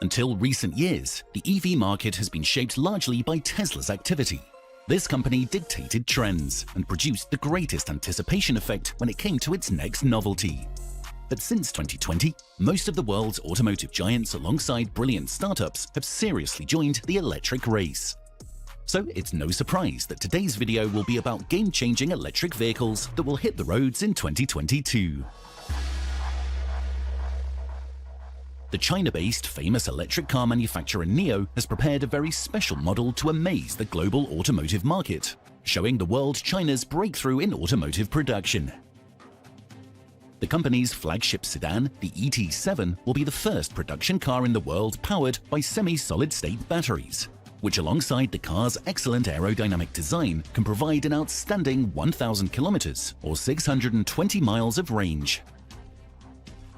Until recent years, the EV market has been shaped largely by Tesla's activity. This company dictated trends and produced the greatest anticipation effect when it came to its next novelty. But since 2020, most of the world's automotive giants alongside brilliant startups have seriously joined the electric race. So it's no surprise that today's video will be about game-changing electric vehicles that will hit the roads in 2022. The China-based famous electric car manufacturer NIO has prepared a very special model to amaze the global automotive market, showing the world China's breakthrough in automotive production. The company's flagship sedan, the ET7, will be the first production car in the world powered by semi-solid-state batteries, which alongside the car's excellent aerodynamic design can provide an outstanding 1,000 kilometers or 620 miles of range.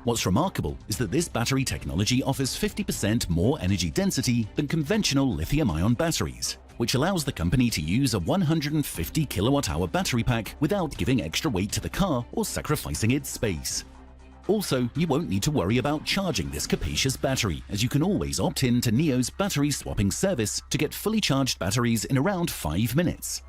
What's remarkable is that this battery technology offers 50% more energy density than conventional lithium-ion batteries, which allows the company to use a 150 kilowatt-hour battery pack without giving extra weight to the car or sacrificing its space. Also, you won't need to worry about charging this capacious battery, as you can always opt in to NIO's battery swapping service to get fully charged batteries in around 5 minutes.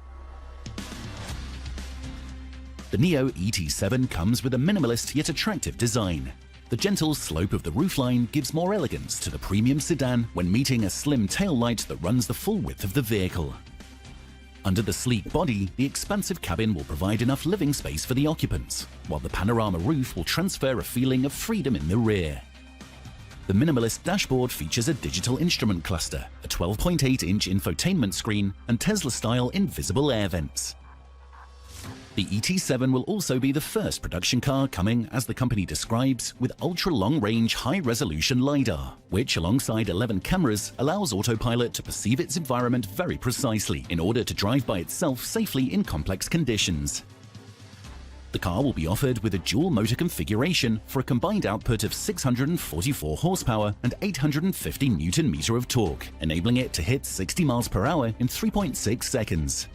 The NIO ET7 comes with a minimalist yet attractive design. The gentle slope of the roofline gives more elegance to the premium sedan when meeting a slim taillight that runs the full width of the vehicle. Under the sleek body, the expansive cabin will provide enough living space for the occupants, while the panorama roof will transfer a feeling of freedom in the rear. The minimalist dashboard features a digital instrument cluster, a 12.8-inch infotainment screen, and Tesla-style invisible air vents. The ET7 will also be the first production car coming, as the company describes, with ultra-long-range high-resolution LiDAR, which alongside 11 cameras allows autopilot to perceive its environment very precisely in order to drive by itself safely in complex conditions. The car will be offered with a dual-motor configuration for a combined output of 644 horsepower and 850 Nm of torque, enabling it to hit 60 miles per hour in 3.6 seconds.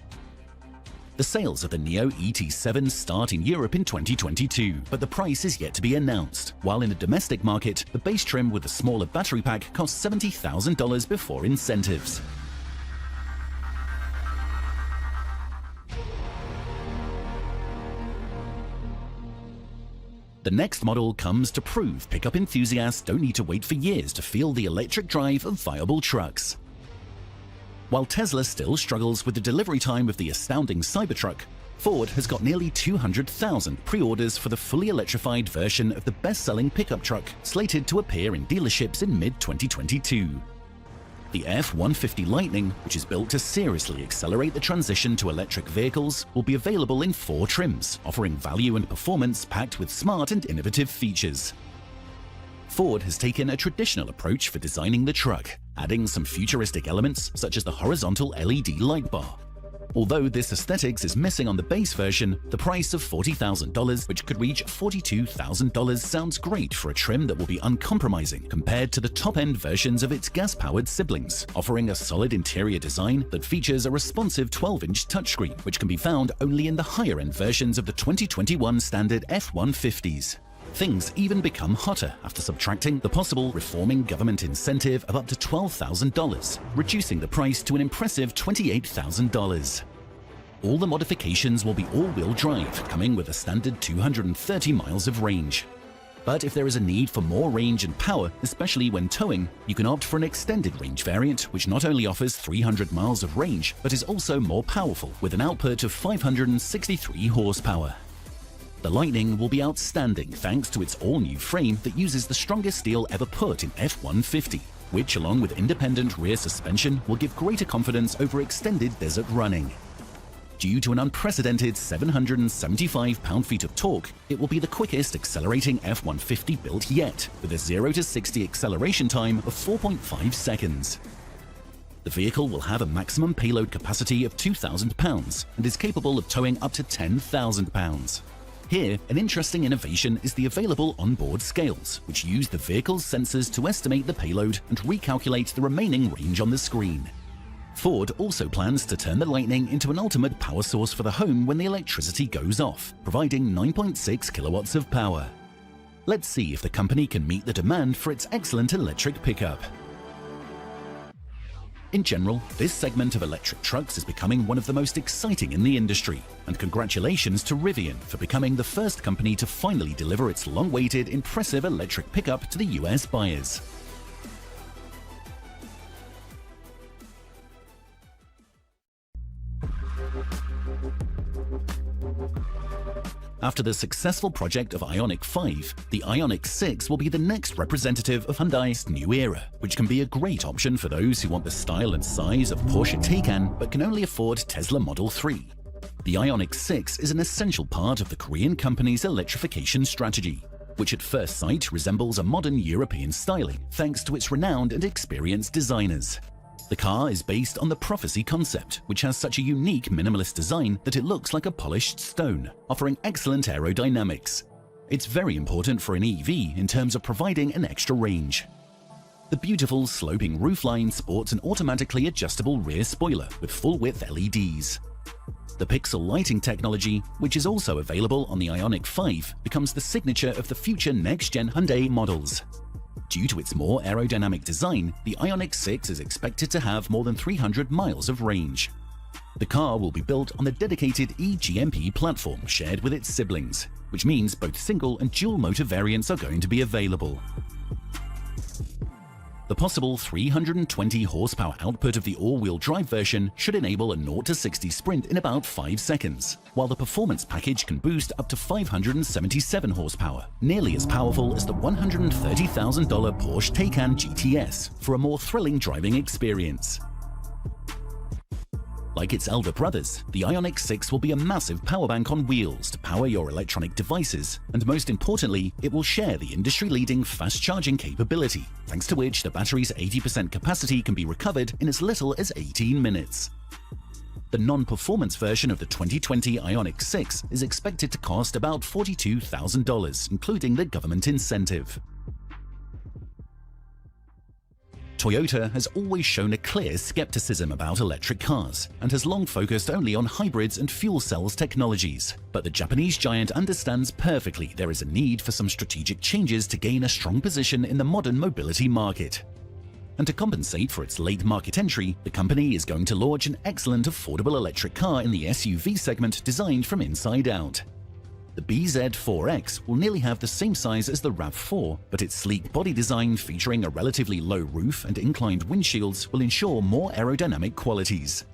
The sales of the NIO ET7 start in Europe in 2022, but the price is yet to be announced, while in the domestic market, the base trim with the smaller battery pack costs $70,000 before incentives. The next model comes to prove pickup enthusiasts don't need to wait for years to feel the electric drive of viable trucks. While Tesla still struggles with the delivery time of the astounding Cybertruck, Ford has got nearly 200,000 pre-orders for the fully electrified version of the best-selling pickup truck, slated to appear in dealerships in mid-2022. The F-150 Lightning, which is built to seriously accelerate the transition to electric vehicles, will be available in 4 trims, offering value and performance packed with smart and innovative features. Ford has taken a traditional approach for designing the truck, adding some futuristic elements such as the horizontal LED light bar. Although this aesthetics is missing on the base version, the price of $40,000, which could reach $42,000, sounds great for a trim that will be uncompromising compared to the top-end versions of its gas-powered siblings, offering a solid interior design that features a responsive 12-inch touchscreen, which can be found only in the higher-end versions of the 2021 standard F-150s. Things even become hotter after subtracting the possible reforming government incentive of up to $12,000, reducing the price to an impressive $28,000. All the modifications will be all-wheel drive, coming with a standard 230 miles of range. But if there is a need for more range and power, especially when towing, you can opt for an extended range variant, which not only offers 300 miles of range, but is also more powerful, with an output of 563 horsepower. The Lightning will be outstanding thanks to its all-new frame that uses the strongest steel ever put in F-150, which along with independent rear suspension will give greater confidence over extended desert running. Due to an unprecedented 775 pound-feet of torque, it will be the quickest accelerating F-150 built yet, with a 0 to 60 acceleration time of 4.5 seconds. The vehicle will have a maximum payload capacity of 2,000 pounds and is capable of towing up to 10,000 pounds. Here, an interesting innovation is the available onboard scales, which use the vehicle's sensors to estimate the payload and recalculate the remaining range on the screen. Ford also plans to turn the Lightning into an ultimate power source for the home when the electricity goes off, providing 9.6 kilowatts of power. Let's see if the company can meet the demand for its excellent electric pickup. In general, this segment of electric trucks is becoming one of the most exciting in the industry, and congratulations to Rivian for becoming the first company to finally deliver its long-awaited, impressive electric pickup to the US buyers. After the successful project of Ioniq 5, the Ioniq 6 will be the next representative of Hyundai's new era, which can be a great option for those who want the style and size of Porsche Taycan but can only afford Tesla Model 3. The Ioniq 6 is an essential part of the Korean company's electrification strategy, which at first sight resembles a modern European styling thanks to its renowned and experienced designers. The car is based on the Prophecy concept, which has such a unique minimalist design that it looks like a polished stone, offering excellent aerodynamics. It's very important for an EV in terms of providing an extra range. The beautiful sloping roofline sports an automatically adjustable rear spoiler with full-width LEDs. The pixel lighting technology, which is also available on the Ioniq 5, becomes the signature of the future next-gen Hyundai models. Due to its more aerodynamic design, the Ioniq 6 is expected to have more than 300 miles of range. The car will be built on the dedicated eGMP platform shared with its siblings, which means both single and dual motor variants are going to be available. The possible 320 horsepower output of the all-wheel drive version should enable a 0-60 sprint in about 5 seconds, while the performance package can boost up to 577 horsepower, nearly as powerful as the $130,000 Porsche Taycan GTS, for a more thrilling driving experience. Like its elder brothers, the Ioniq 6 will be a massive power bank on wheels to power your electronic devices, and most importantly, it will share the industry-leading fast charging capability, thanks to which the battery's 80% capacity can be recovered in as little as 18 minutes. The non-performance version of the 2020 Ioniq 6 is expected to cost about $42,000, including the government incentive. Toyota has always shown a clear skepticism about electric cars and has long focused only on hybrids and fuel cells technologies. But the Japanese giant understands perfectly there is a need for some strategic changes to gain a strong position in the modern mobility market. And to compensate for its late market entry, the company is going to launch an excellent affordable electric car in the SUV segment designed from inside out. The BZ4X will nearly have the same size as the RAV4, but its sleek body design featuring a relatively low roof and inclined windshields will ensure more aerodynamic qualities.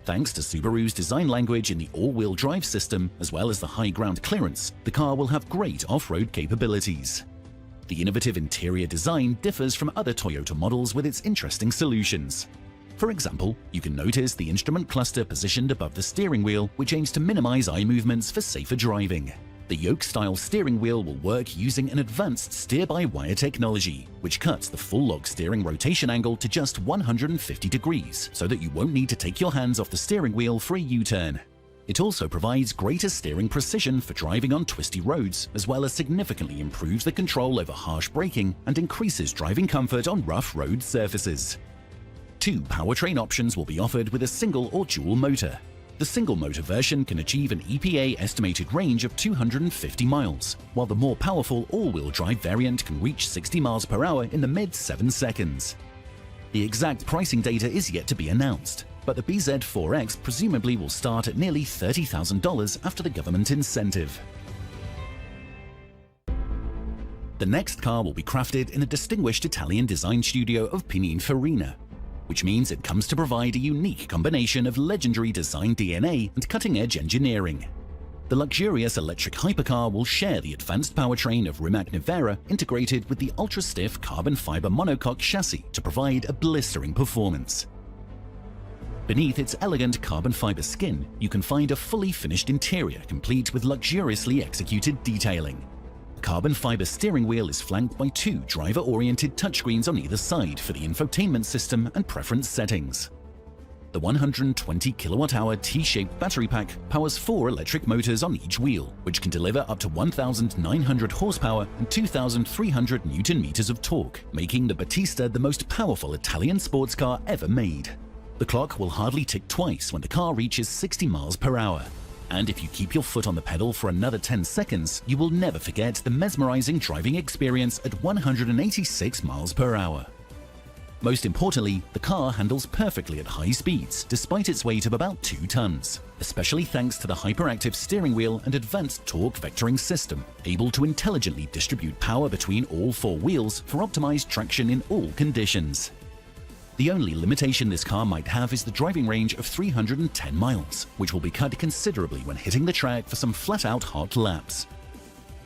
Thanks to Subaru's design language in the all-wheel drive system, as well as the high ground clearance, the car will have great off-road capabilities. The innovative interior design differs from other Toyota models with its interesting solutions. For example, you can notice the instrument cluster positioned above the steering wheel, which aims to minimize eye movements for safer driving. The yoke-style steering wheel will work using an advanced steer-by-wire technology, which cuts the full log steering rotation angle to just 150 degrees, so that you won't need to take your hands off the steering wheel for a U-turn. It also provides greater steering precision for driving on twisty roads, as well as significantly improves the control over harsh braking and increases driving comfort on rough road surfaces. 2 powertrain options will be offered with a single or dual motor. The single motor version can achieve an EPA estimated range of 250 miles, while the more powerful all-wheel drive variant can reach 60 miles per hour in the mid-7 seconds. The exact pricing data is yet to be announced, but the BZ4X presumably will start at nearly $30,000 after the government incentive. The next car will be crafted in a distinguished Italian design studio of Pininfarina, which means it comes to provide a unique combination of legendary design DNA and cutting-edge engineering. The luxurious electric hypercar will share the advanced powertrain of Rimac Nevera integrated with the ultra-stiff carbon fiber monocoque chassis to provide a blistering performance. Beneath its elegant carbon fiber skin, you can find a fully finished interior complete with luxuriously executed detailing. The carbon fiber steering wheel is flanked by 2 driver-oriented touchscreens on either side for the infotainment system and preference settings. The 120 kWh T-shaped battery pack powers 4 electric motors on each wheel, which can deliver up to 1,900 horsepower and 2,300 Newton-meters of torque, making the Battista the most powerful Italian sports car ever made. The clock will hardly tick twice when the car reaches 60 miles per hour. And if you keep your foot on the pedal for another 10 seconds, you will never forget the mesmerizing driving experience at 186 miles per hour. Most importantly, the car handles perfectly at high speeds, despite its weight of about 2 tons, especially thanks to the hyperactive steering wheel and advanced torque vectoring system, able to intelligently distribute power between all 4 wheels for optimized traction in all conditions. The only limitation this car might have is the driving range of 310 miles, which will be cut considerably when hitting the track for some flat-out hot laps.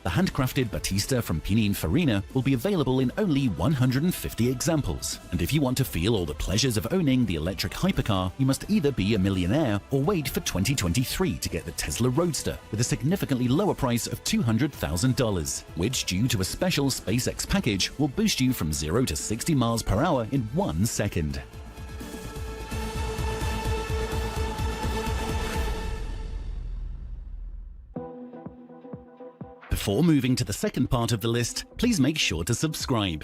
The handcrafted Battista from Pininfarina will be available in only 150 examples, and if you want to feel all the pleasures of owning the electric hypercar, you must either be a millionaire or wait for 2023 to get the Tesla Roadster with a significantly lower price of $200,000, which, due to a special SpaceX package, will boost you from 0 to 60 miles per hour in 1 second. Before moving to the second part of the list, please make sure to subscribe.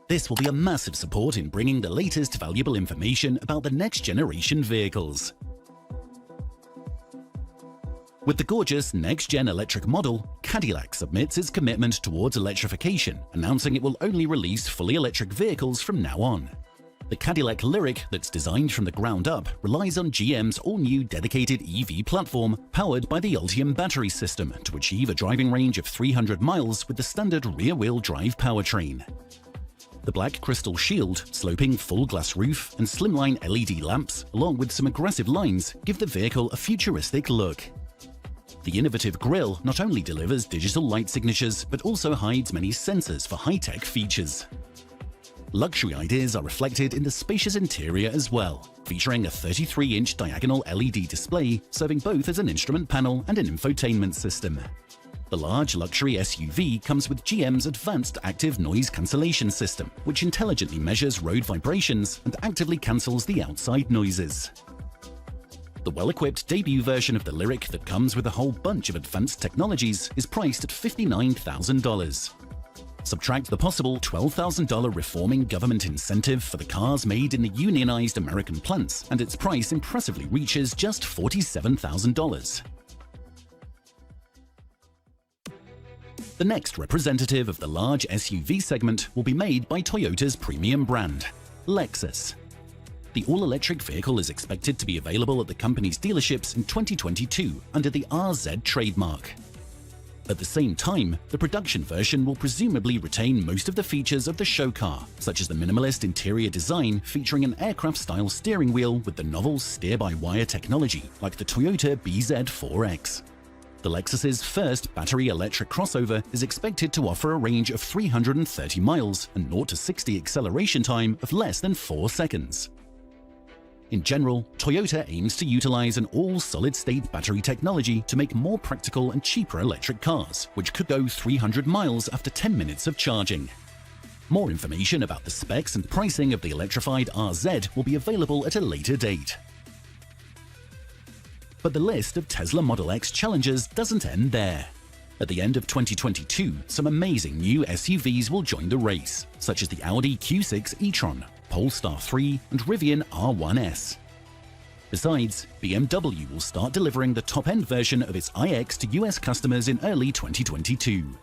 This will be a massive support in bringing the latest valuable information about the next generation vehicles. With the gorgeous next-gen electric model, Cadillac submits its commitment towards electrification, announcing it will only release fully electric vehicles from now on. The Cadillac Lyriq that's designed from the ground up relies on GM's all-new dedicated EV platform powered by the Ultium battery system to achieve a driving range of 300 miles with the standard rear-wheel drive powertrain. The black crystal shield, sloping full-glass roof, and slimline LED lamps, along with some aggressive lines, give the vehicle a futuristic look. The innovative grille not only delivers digital light signatures, but also hides many sensors for high-tech features. Luxury ideas are reflected in the spacious interior as well, featuring a 33-inch diagonal LED display serving both as an instrument panel and an infotainment system. The large luxury SUV comes with GM's advanced active noise cancellation system, which intelligently measures road vibrations and actively cancels the outside noises. The well-equipped debut version of the Lyriq that comes with a whole bunch of advanced technologies is priced at $59,000. Subtract the possible $12,000 reforming government incentive for the cars made in the unionized American plants, and its price impressively reaches just $47,000. The next representative of the large SUV segment will be made by Toyota's premium brand, Lexus. The all-electric vehicle is expected to be available at the company's dealerships in 2022 under the RZ trademark. At the same time, the production version will presumably retain most of the features of the show car, such as the minimalist interior design featuring an aircraft-style steering wheel with the novel steer-by-wire technology like the Toyota BZ4X. The Lexus's first battery electric crossover is expected to offer a range of 330 miles and 0 to 60 acceleration time of less than 4 seconds. In general, Toyota aims to utilize an all-solid-state battery technology to make more practical and cheaper electric cars, which could go 300 miles after 10 minutes of charging. More information about the specs and pricing of the electrified RZ will be available at a later date. But the list of Tesla Model X challengers doesn't end there. At the end of 2022, some amazing new SUVs will join the race, such as the Audi Q6 e-tron, Polestar 3, and Rivian R1S. Besides, BMW will start delivering the top-end version of its iX to US customers in early 2022.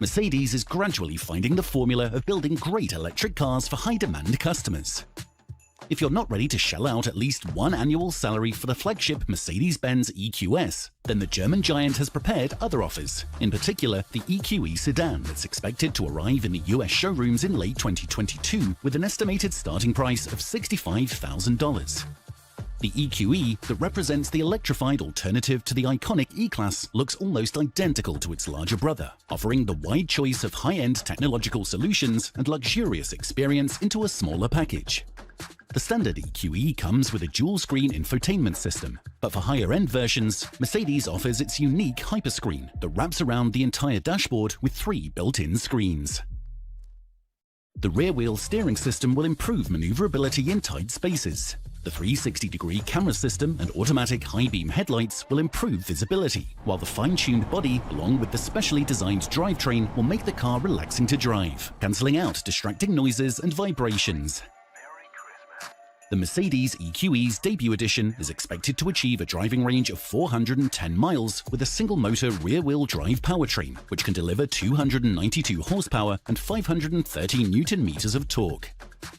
Mercedes is gradually finding the formula of building great electric cars for high-demand customers. If you're not ready to shell out at least one annual salary for the flagship Mercedes-Benz EQS, then the German giant has prepared other offers, in particular the EQE sedan that's expected to arrive in the US showrooms in late 2022 with an estimated starting price of $65,000. The EQE, that represents the electrified alternative to the iconic E-Class, looks almost identical to its larger brother, offering the wide choice of high-end technological solutions and luxurious experience into a smaller package. The standard EQE comes with a dual-screen infotainment system, but for higher-end versions, Mercedes offers its unique Hyperscreen that wraps around the entire dashboard with 3 built-in screens. The rear-wheel steering system will improve maneuverability in tight spaces. The 360-degree camera system and automatic high-beam headlights will improve visibility, while the fine-tuned body, along with the specially designed drivetrain, will make the car relaxing to drive, cancelling out distracting noises and vibrations. The Mercedes EQE's debut edition is expected to achieve a driving range of 410 miles with a single-motor rear-wheel drive powertrain, which can deliver 292 horsepower and 530 Newton-meters of torque.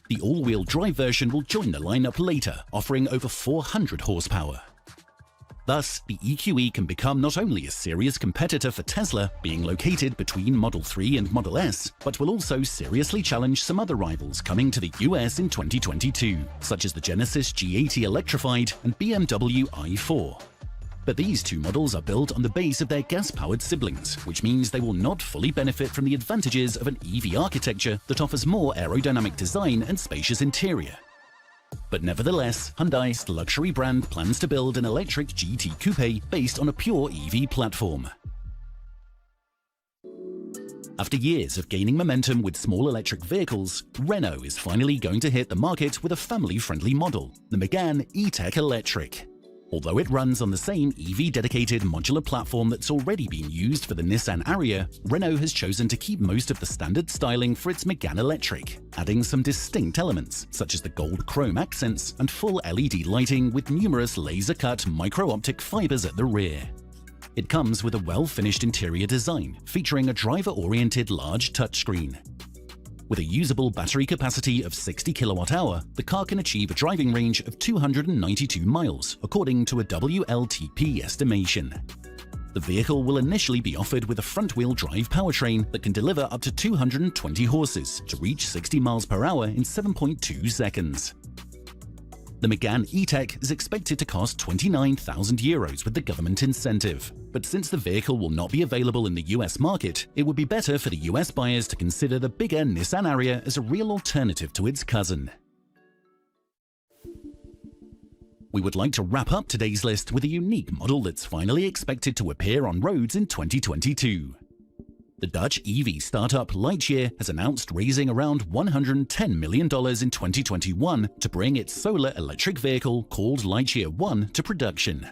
The all-wheel drive version will join the lineup later, offering over 400 horsepower. Thus, the EQE can become not only a serious competitor for Tesla, being located between Model 3 and Model S, but will also seriously challenge some other rivals coming to the US in 2022, such as the Genesis G80 Electrified and BMW i4. But these two models are built on the base of their gas-powered siblings, which means they will not fully benefit from the advantages of an EV architecture that offers more aerodynamic design and spacious interior. But nevertheless, Hyundai's luxury brand plans to build an electric GT coupe based on a pure EV platform. After years of gaining momentum with small electric vehicles, Renault is finally going to hit the market with a family-friendly model, the Megane E-Tech Electric. Although it runs on the same EV-dedicated modular platform that's already been used for the Nissan Ariya, Renault has chosen to keep most of the standard styling for its Megane Electric, adding some distinct elements, such as the gold chrome accents and full LED lighting with numerous laser-cut micro-optic fibers at the rear. It comes with a well-finished interior design, featuring a driver-oriented large touchscreen. With a usable battery capacity of 60 kWh, the car can achieve a driving range of 292 miles, according to a WLTP estimation. The vehicle will initially be offered with a front-wheel drive powertrain that can deliver up to 220 horses to reach 60 miles per hour in 7.2 seconds. The Megane E-Tech is expected to cost €29,000 with the government incentive, but since the vehicle will not be available in the US market, it would be better for the US buyers to consider the bigger Nissan Ariya as a real alternative to its cousin. We would like to wrap up today's list with a unique model that's finally expected to appear on roads in 2022. The Dutch EV startup Lightyear has announced raising around $110 million in 2021 to bring its solar electric vehicle called Lightyear 1 to production.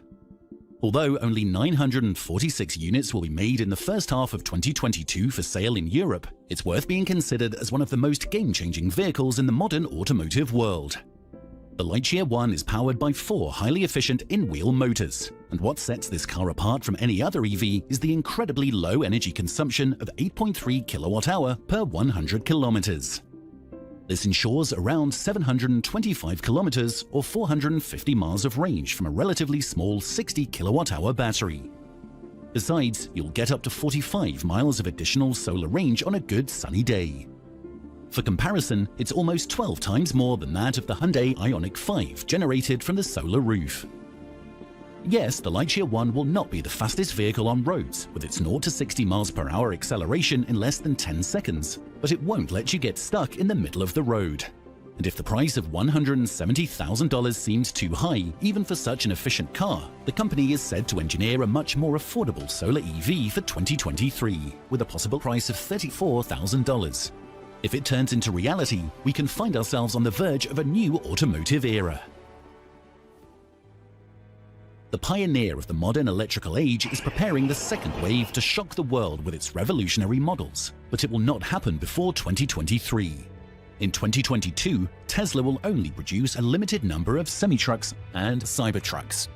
Although only 946 units will be made in the first half of 2022 for sale in Europe, it's worth being considered as one of the most game-changing vehicles in the modern automotive world. The Lightyear 1 is powered by 4 highly efficient in-wheel motors, and what sets this car apart from any other EV is the incredibly low energy consumption of 8.3 kWh per 100 kilometers. This ensures around 725 kilometers or 450 miles of range from a relatively small 60 kWh battery. Besides, you'll get up to 45 miles of additional solar range on a good sunny day. For comparison, it's almost 12 times more than that of the Hyundai Ioniq 5 generated from the solar roof. Yes, the Lightyear 1 will not be the fastest vehicle on roads, with its 0 to 60 miles per hour acceleration in less than 10 seconds, but it won't let you get stuck in the middle of the road. And if the price of $170,000 seems too high, even for such an efficient car, the company is said to engineer a much more affordable solar EV for 2023, with a possible price of $34,000. If it turns into reality, we can find ourselves on the verge of a new automotive era. The pioneer of the modern electrical age is preparing the second wave to shock the world with its revolutionary models, but it will not happen before 2023. In 2022, Tesla will only produce a limited number of semi-trucks and Cybertrucks.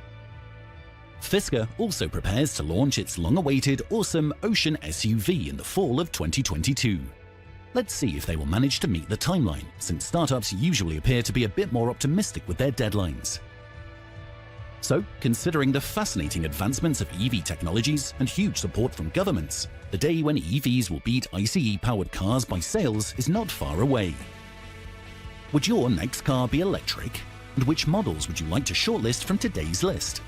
Fisker also prepares to launch its long-awaited awesome Ocean SUV in the fall of 2022. Let's see if they will manage to meet the timeline, since startups usually appear to be a bit more optimistic with their deadlines. So, considering the fascinating advancements of EV technologies and huge support from governments, the day when EVs will beat ICE-powered cars by sales is not far away. Would your next car be electric? And which models would you like to shortlist from today's list?